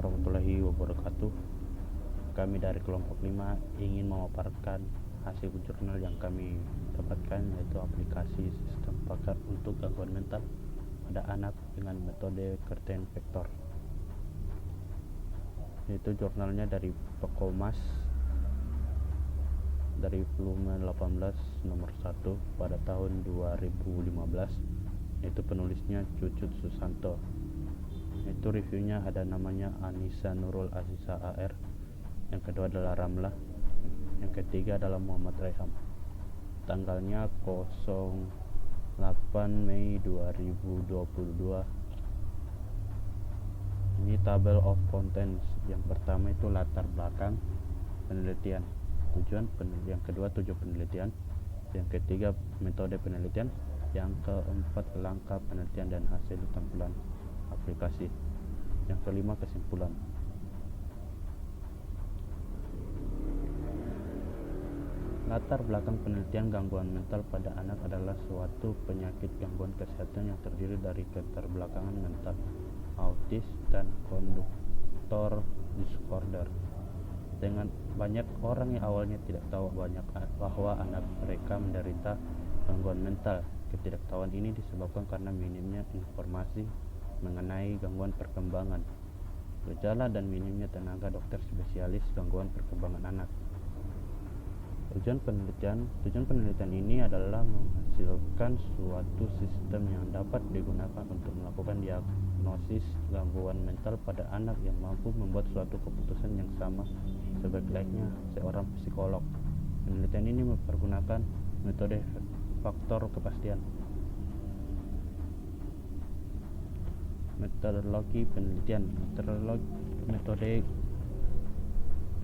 warahmatullahi wabarakatuh. Kami dari kelompok 5 ingin memaparkan hasil jurnal yang kami dapatkan, yaitu aplikasi sistem pakar untuk gangguan mental pada anak dengan metode Curtain Vector. Itu jurnalnya dari Pekomas dari volume 18 nomor 1 pada tahun 2015. Itu penulisnya Cucut Susanto. Itu reviewnya ada namanya Anissa Nurul Aziza AR, yang kedua adalah Ramlah, yang ketiga adalah Muhammad Rayham. Tanggalnya 08 Mei 2022. Ini table of contents. Yang pertama itu latar belakang penelitian, yang kedua tujuan penelitian, yang ketiga metode penelitian, yang keempat langkah penelitian dan hasil tampilan aplikasi, yang kelima kesimpulan. Latar belakang penelitian gangguan mental pada anak adalah suatu penyakit gangguan kesehatan yang terdiri dari keterbelakangan mental, autis, dan konduktor disorder. Dengan banyak orang yang awalnya tidak tahu bahwa anak mereka menderita gangguan mental. Ketidaktahuan ini disebabkan karena minimnya informasi mengenai gangguan perkembangan, gejala, dan minimnya tenaga dokter spesialis gangguan perkembangan anak. Tujuan penelitian ini adalah menghasilkan suatu sistem yang dapat digunakan untuk melakukan diagnosis gangguan mental pada anak yang mampu membuat suatu keputusan yang sama sebaik-layaknya seorang psikolog. Penelitian ini mempergunakan metode faktor kepastian. Metodologi penelitian. Metode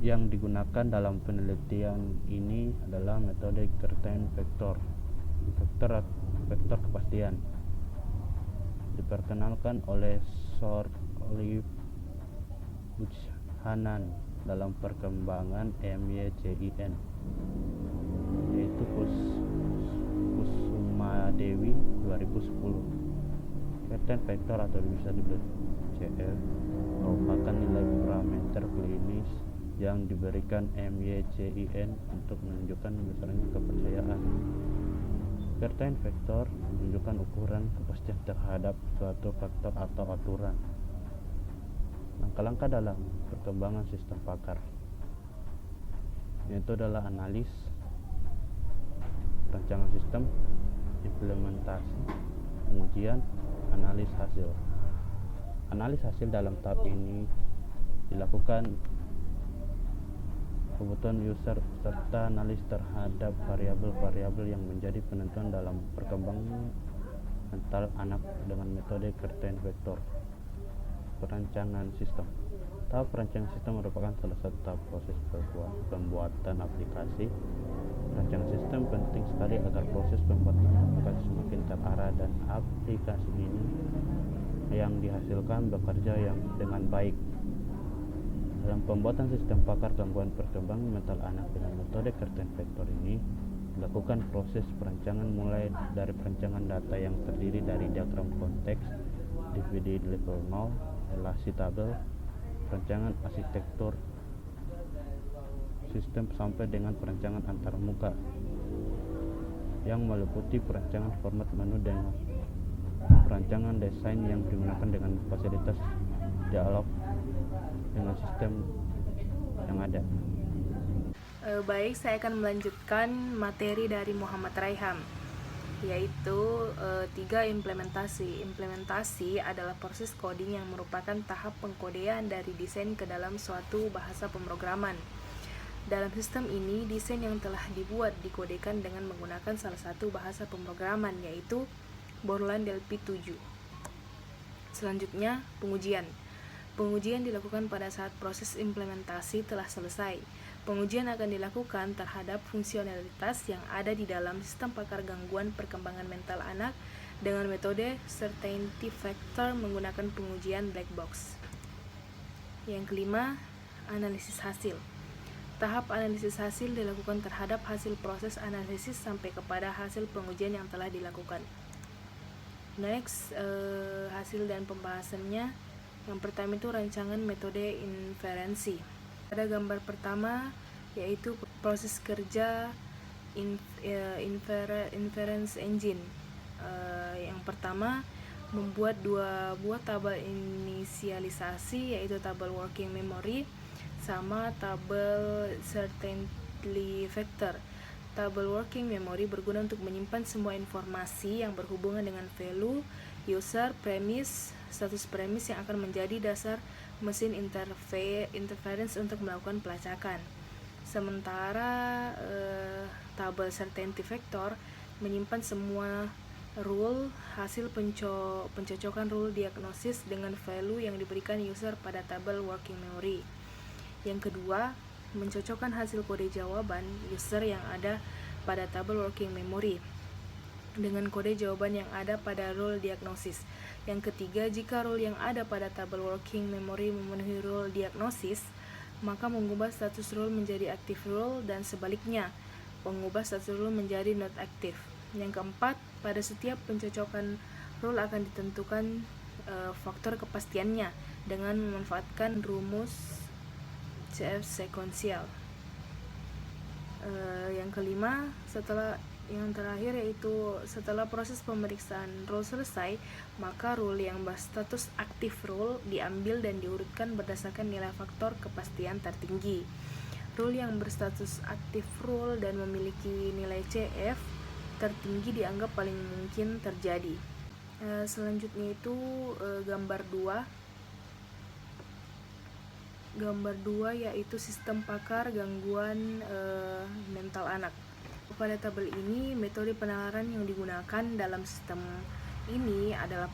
yang digunakan dalam penelitian ini adalah metode Curtain Vector. Vektor kepastian diperkenalkan oleh Sir Olive Buchanan dalam perkembangan MYCIN, yaitu Kusuma Dewi 2010. Curtain Vector atau bisa disebut CF merupakan nilai parameter klinis yang diberikan MYCIN untuk menunjukkan besarnya kepercayaan. Curtain Vector menunjukkan ukuran kepastian terhadap suatu faktor atau aturan. Langkah-langkah dalam perkembangan sistem pakar, yaitu adalah analis, rancangan sistem, implementasi, pengujian, analis hasil. Analis hasil dalam tahap ini dilakukan kebutuhan user serta analis terhadap variabel-variabel yang menjadi penentuan dalam perkembangan mental anak dengan metode Curtain Vector. Perancangan sistem. Tahap perancangan sistem merupakan salah satu tahap proses pembuatan aplikasi. Perancangan sistem penting sekali agar proses pembuatan aplikasi semakin terarah dan aplikasi ini yang dihasilkan bekerja dengan baik. Dalam pembuatan sistem pakar gangguan perkembangan mental anak dengan metode Curtain Vector ini dilakukan proses perancangan mulai dari perancangan data yang terdiri dari diagram konteks, DVD level 0, relasi tabel, perancangan arsitektur sistem sampai dengan perancangan antarmuka yang meliputi perancangan format menu dan perancangan desain yang digunakan dengan fasilitas dialog dengan sistem yang ada. Baik, saya akan melanjutkan materi dari Muhammad Rayham, yaitu 3 implementasi. Implementasi adalah proses coding yang merupakan tahap pengkodean dari desain ke dalam suatu bahasa pemrograman. Dalam sistem ini, desain yang telah dibuat dikodekan dengan menggunakan salah satu bahasa pemrograman, yaitu Borland LP7. Selanjutnya, pengujian. Pengujian dilakukan pada saat proses implementasi telah selesai. Pengujian akan dilakukan terhadap fungsionalitas yang ada di dalam sistem pakar gangguan perkembangan mental anak dengan metode Certainty Vector menggunakan pengujian black box. Yang kelima, analisis hasil. Tahap analisis hasil dilakukan terhadap hasil proses analisis sampai kepada hasil pengujian yang telah dilakukan. Next, hasil dan pembahasannya. Yang pertama itu rancangan metode inferensi. Pada gambar pertama yaitu proses kerja inference engine. Yang pertama membuat dua buah tabel inisialisasi, yaitu tabel working memory sama tabel certainty vector. Tabel working memory berguna untuk menyimpan semua informasi yang berhubungan dengan value, user, premise, status premise yang akan menjadi dasar mesin interference untuk melakukan pelacakan. Sementara tabel certainty vector menyimpan semua rule hasil pencocokan rule diagnosis dengan value yang diberikan user pada tabel working memory. Yang kedua, mencocokkan hasil kode jawaban user yang ada pada tabel working memory dengan kode jawaban yang ada pada rule diagnosis. Yang ketiga, jika rule yang ada pada tabel working memory memenuhi rule diagnosis, maka mengubah status rule menjadi active rule dan sebaliknya, mengubah status rule menjadi not active. Yang keempat, pada setiap pencocokan rule akan ditentukan faktor kepastiannya dengan memanfaatkan rumus CF sequential. Yang kelima, yang terakhir yaitu setelah proses pemeriksaan rule selesai, maka rule yang berstatus active rule diambil dan diurutkan berdasarkan nilai faktor kepastian tertinggi. Rule yang berstatus active rule dan memiliki nilai CF tertinggi dianggap paling mungkin terjadi. Selanjutnya itu gambar 2 yaitu sistem pakar gangguan mental anak. Pada tabel ini, metode penalaran yang digunakan dalam sistem ini adalah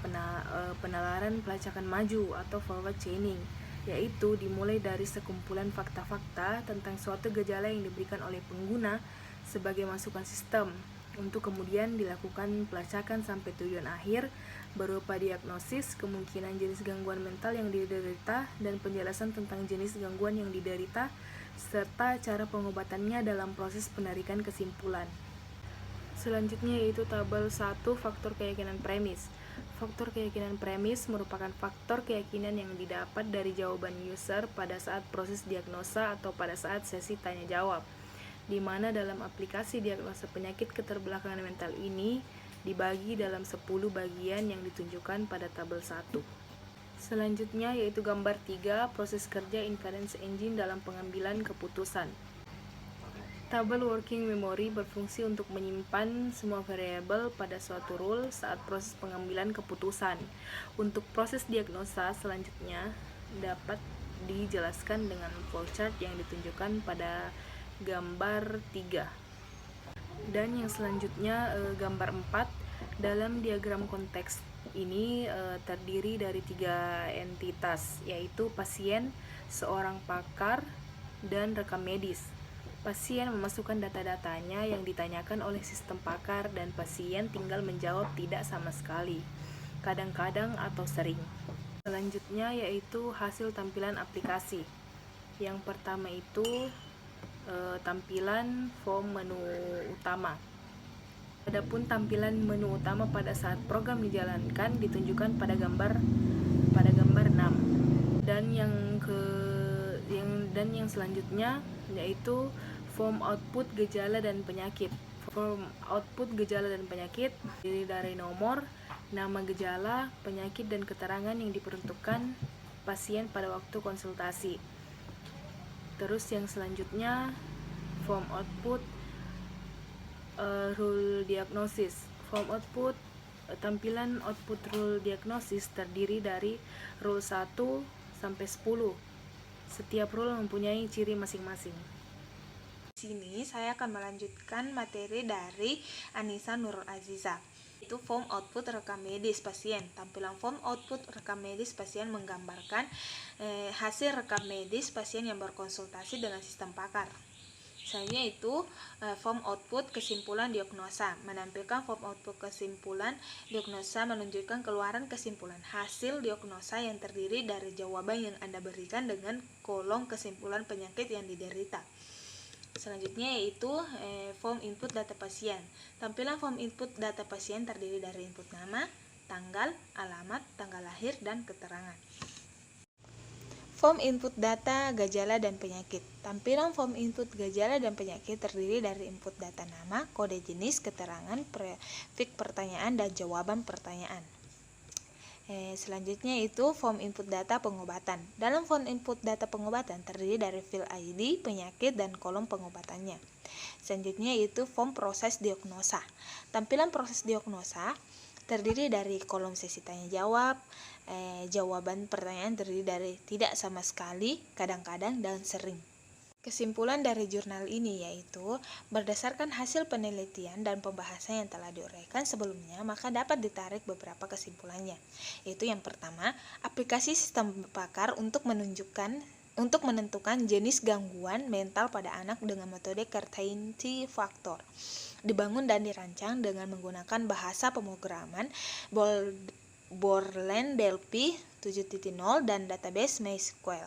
penalaran pelacakan maju atau forward chaining, yaitu dimulai dari sekumpulan fakta-fakta tentang suatu gejala yang diberikan oleh pengguna sebagai masukan sistem, untuk kemudian dilakukan pelacakan sampai tujuan akhir berupa diagnosis, kemungkinan jenis gangguan mental yang diderita, dan penjelasan tentang jenis gangguan yang diderita, serta cara pengobatannya dalam proses penarikan kesimpulan. Selanjutnya yaitu tabel 1 faktor keyakinan premis. Faktor keyakinan premis merupakan faktor keyakinan yang didapat dari jawaban user pada saat proses diagnosa atau pada saat sesi tanya jawab, di mana dalam aplikasi diagnosa penyakit keterbelakangan mental ini dibagi dalam 10 bagian yang ditunjukkan pada tabel 1. Selanjutnya yaitu gambar 3, proses kerja inference engine dalam pengambilan keputusan. Tabel working memory berfungsi untuk menyimpan semua variabel pada suatu rule saat proses pengambilan keputusan. Untuk proses diagnosa selanjutnya dapat dijelaskan dengan flowchart yang ditunjukkan pada gambar 3. Dan yang selanjutnya gambar 4, dalam diagram konteks ini terdiri dari 3 entitas, yaitu pasien, seorang pakar, dan rekam medis. Pasien memasukkan data-datanya yang ditanyakan oleh sistem pakar dan pasien tinggal menjawab tidak sama sekali, kadang-kadang atau sering. Selanjutnya yaitu hasil tampilan aplikasi. Yang pertama itu tampilan form menu utama. Adapun tampilan menu utama pada saat program dijalankan ditunjukkan pada gambar 6. Dan yang selanjutnya yaitu form output gejala dan penyakit. Form output gejala dan penyakit terdiri dari nomor, nama gejala, penyakit, dan keterangan yang diperuntukkan pasien pada waktu konsultasi. Terus yang selanjutnya form output rule diagnosis. Form output tampilan output rule diagnosis terdiri dari rule 1 sampai 10. Setiap rule mempunyai ciri masing-masing. Di sini saya akan melanjutkan materi dari Anissa Nurul Aziza. Itu form output rekam medis pasien. Tampilan form output rekam medis pasien menggambarkan hasil rekam medis pasien yang berkonsultasi dengan sistem pakar. Selanjutnya itu form output kesimpulan diagnosa. Menampilkan form output kesimpulan diagnosa menunjukkan keluaran kesimpulan hasil diagnosa yang terdiri dari jawaban yang Anda berikan dengan kolom kesimpulan penyakit yang diderita. Selanjutnya yaitu form input data pasien. Tampilan form input data pasien terdiri dari input nama, tanggal, alamat, tanggal lahir, dan keterangan. Form input data, gejala, dan penyakit. Tampilan form input gejala dan penyakit terdiri dari input data nama, kode jenis, keterangan, prefix pertanyaan, dan jawaban pertanyaan. Selanjutnya itu form input data pengobatan. Dalam form input data pengobatan terdiri dari field ID, penyakit, dan kolom pengobatannya. Selanjutnya itu form proses diagnosa. Tampilan proses diagnosa terdiri dari kolom sesi tanya jawab, jawaban pertanyaan terdiri dari tidak sama sekali, kadang-kadang, dan sering. Kesimpulan dari jurnal ini yaitu, berdasarkan hasil penelitian dan pembahasan yang telah diuraikan sebelumnya, maka dapat ditarik beberapa kesimpulannya. Yaitu yang pertama, aplikasi sistem pakar untuk menentukan jenis gangguan mental pada anak dengan metode Certainty Factor dibangun dan dirancang dengan menggunakan bahasa pemrograman Borland DLP 7.0 dan database MySQL.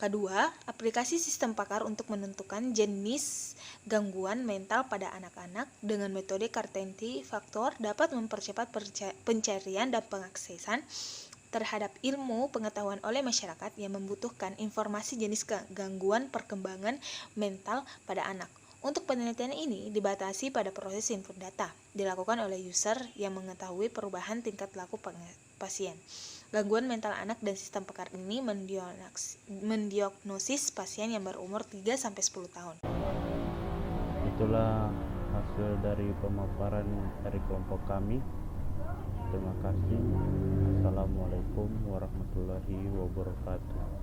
Kedua, aplikasi sistem pakar untuk menentukan jenis gangguan mental pada anak-anak dengan metode Certainty Factor dapat mempercepat pencarian dan pengaksesan terhadap ilmu pengetahuan oleh masyarakat yang membutuhkan informasi jenis gangguan perkembangan mental pada anak. Untuk penelitian ini dibatasi pada proses input data, dilakukan oleh user yang mengetahui perubahan tingkat laku pasien. Gangguan mental anak dan sistem pakar ini mendiagnosis pasien yang berumur 3-10 tahun. Itulah hasil dari pemaparan dari kelompok kami. Terima kasih. Assalamualaikum warahmatullahi wabarakatuh.